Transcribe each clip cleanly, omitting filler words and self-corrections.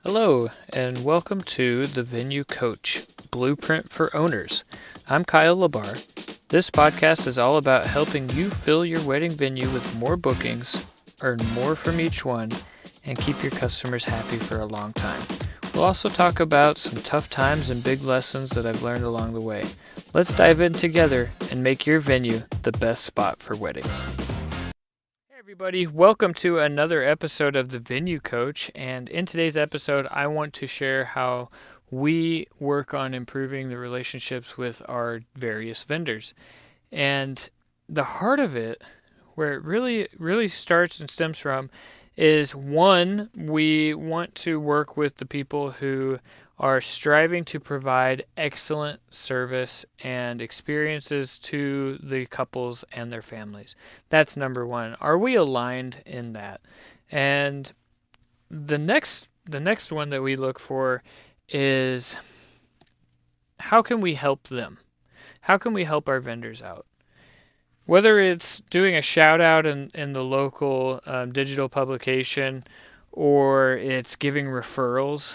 Hello, and welcome to the Venue Coach Blueprint for Owners. I'm Kyle Labar. This podcast is all about helping you fill your wedding venue with more bookings, earn more from each one, and keep your customers happy for a long time. We'll also talk about some tough times and big lessons that I've learned along the way. Let's dive in together and make your venue the best spot for weddings. Hey everybody, welcome to another episode of the Venue Coach, and in today's episode I want to share how we work on improving the relationships with our various vendors. And the heart of it, where it really starts and stems from, is one, we want to work with the people who are striving to provide excellent service and experiences to the couples and their families. That's number one. Are we aligned in that? And the next one that we look for is, how can we help them? How can we help our vendors out? Whether it's doing a shout out in the local digital publication, or it's giving referrals.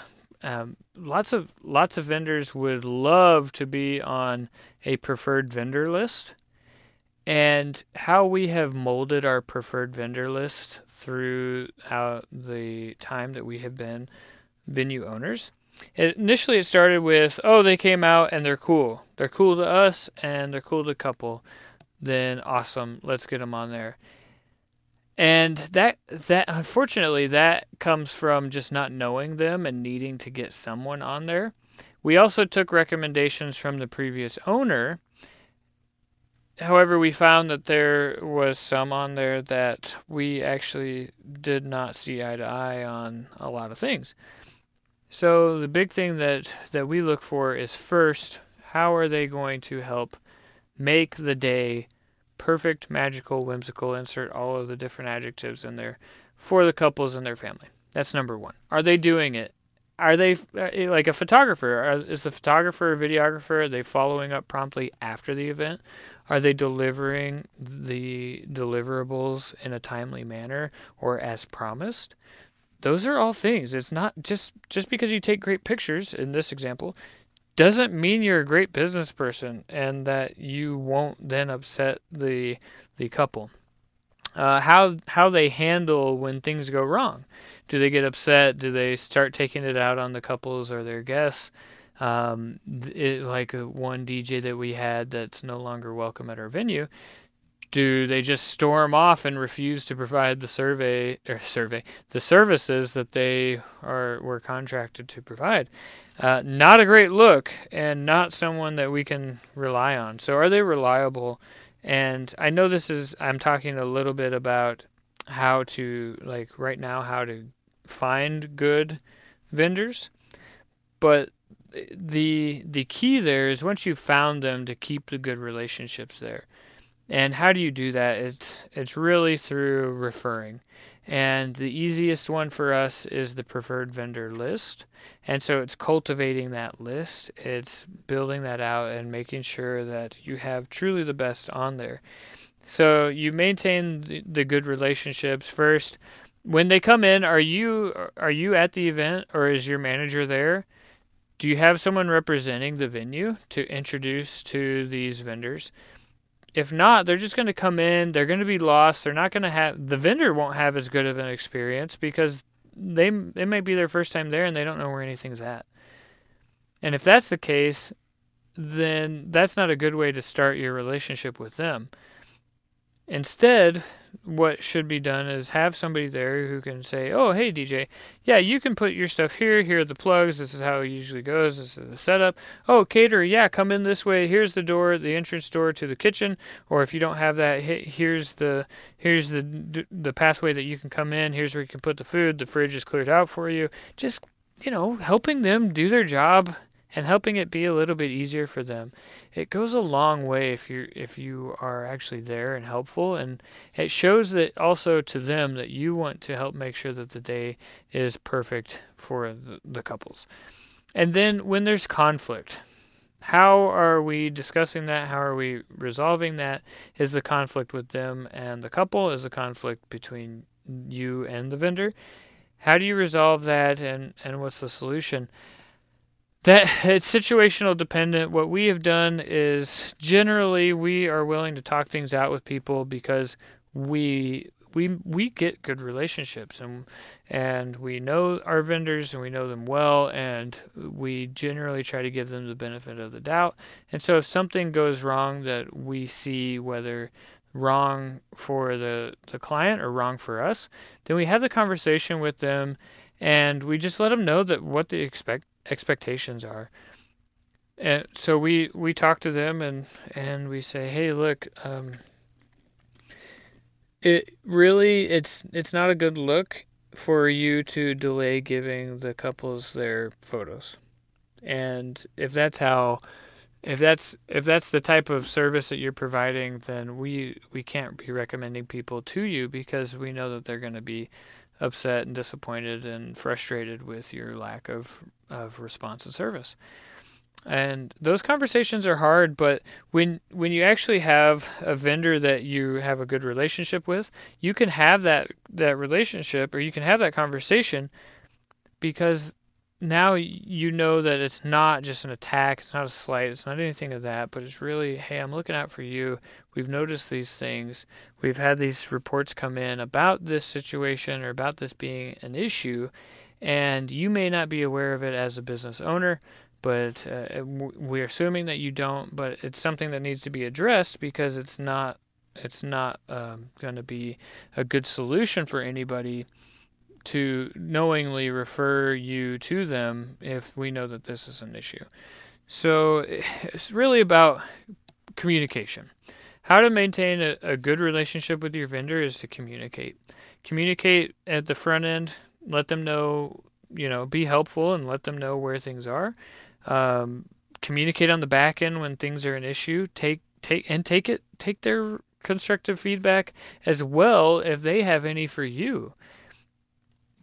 Lots of vendors would love to be on a preferred vendor list, and how we have molded our preferred vendor list throughout the time that we have been venue owners. Initially, it started with, oh, they came out and they're cool. They're cool to us and they're cool to couple. Then awesome, let's get them on there. And that unfortunately that comes from just not knowing them and needing to get someone on there. We also took recommendations from the previous owner. However, we found that there was some on there that we actually did not see eye to eye on a lot of things. So the big thing that we look for is, first, how are they going to help make the day perfect, magical, whimsical, insert all of the different adjectives in there for the couples and their family. That's number one. Are they doing it? Are they like a photographer? Is the photographer or videographer, are they following up promptly after the event? Are they delivering the deliverables in a timely manner or as promised? Those are all things. It's not just because you take great pictures in this example doesn't mean you're a great business person and that you won't then upset the couple. How they handle when things go wrong. Do they get upset? Do they start taking it out on the couples or their guests? Like one DJ that we had that's no longer welcome at our venue. Do they just storm off and refuse to provide the the services that they were contracted to provide? Not a great look, and not someone that we can rely on. So are they reliable? And I know I'm talking a little bit about how to, like right now, how to find good vendors, but the key there is, once you've found them, to keep the good relationships there. And how do you do that? It's really through referring. And the easiest one for us is the preferred vendor list. And so it's cultivating that list. It's building that out and making sure that you have truly the best on there. So you maintain the good relationships first. When they come in, are you at the event, or is your manager there? Do you have someone representing the venue to introduce to these vendors? If not, they're just going to come in, they're going to be lost. They're not going to have, the vendor won't have as good of an experience because it might be their first time there and they don't know where anything's at. And if that's the case, then that's not a good way to start your relationship with them. Instead, what should be done is have somebody there who can say, oh, hey, DJ, yeah, you can put your stuff here. Here are the plugs. This is how it usually goes. This is the setup. Oh, caterer, yeah, come in this way. Here's the door, the entrance door to the kitchen. Or if you don't have that, here's the pathway that you can come in. Here's where you can put the food. The fridge is cleared out for you. Just, helping them do their job and helping it be a little bit easier for them. It goes a long way if you are actually there and helpful, and it shows that also to them that you want to help make sure that the day is perfect for the couples. And then when there's conflict, how are we discussing that? How are we resolving that? Is the conflict with them and the couple? Is the conflict between you and the vendor? How do you resolve that, and what's the solution? That it's situational dependent. What we have done is generally we are willing to talk things out with people because we get good relationships, and we know our vendors and we know them well, and we generally try to give them the benefit of the doubt. And so if something goes wrong that we see, whether wrong for the client or wrong for us, then we have the conversation with them, and we just let them know that what the expectations are. And so we talk to them, and we say, hey, look, it's not a good look for you to delay giving the couples their photos. And if that's the type of service that you're providing, then we can't be recommending people to you because we know that they're going to be upset and disappointed and frustrated with your lack of response and service. And those conversations are hard, but when you actually have a vendor that you have a good relationship with, you can have that relationship, or you can have that conversation, because now you know that it's not just an attack, it's not a slight, it's not anything of that, but it's really, hey, I'm looking out for you. We've noticed these things. We've had these reports come in about this situation or about this being an issue, and you may not be aware of it as a business owner, but we're assuming that you don't, but it's something that needs to be addressed because it's not going to be a good solution for anybody to knowingly refer you to them if we know that this is an issue. So it's really about communication. How to maintain a good relationship with your vendor is to communicate. Communicate at the front end. Let them know, be helpful and let them know where things are. Um, Communicate on the back end when things are an issue. Take their constructive feedback as well if they have any for you.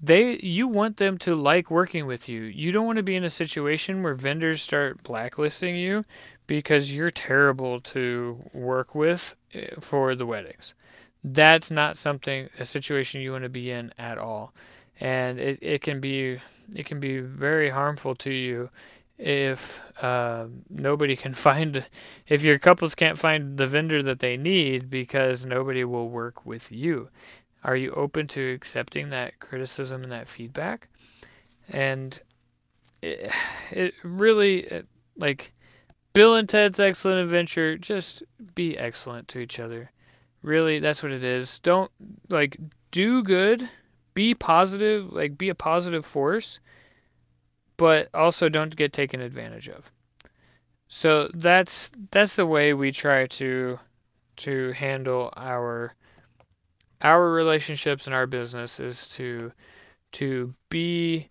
You want them to like working with you. You don't want to be in a situation where vendors start blacklisting you because you're terrible to work with for the weddings. That's not a situation you want to be in at all. And it can be very harmful to you if nobody can find if your couples can't find the vendor that they need because nobody will work with you. Are you open to accepting that criticism and that feedback? And it really, like Bill and Ted's Excellent Adventure, just be excellent to each other. Really, that's what it is. Don't, like, do good, be positive, like, be a positive force, but also don't get taken advantage of. So that's the way we try to handle our relationships and our business, is to be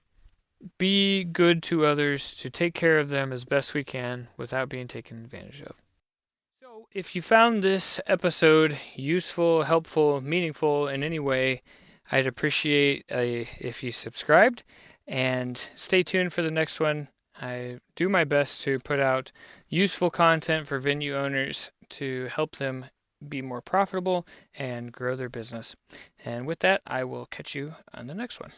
good to others, to take care of them as best we can without being taken advantage of. So, if you found this episode useful, helpful, meaningful in any way, I'd appreciate if you subscribed, and stay tuned for the next one. I do my best to put out useful content for venue owners to help them be more profitable and grow their business. And with that, I will catch you on the next one.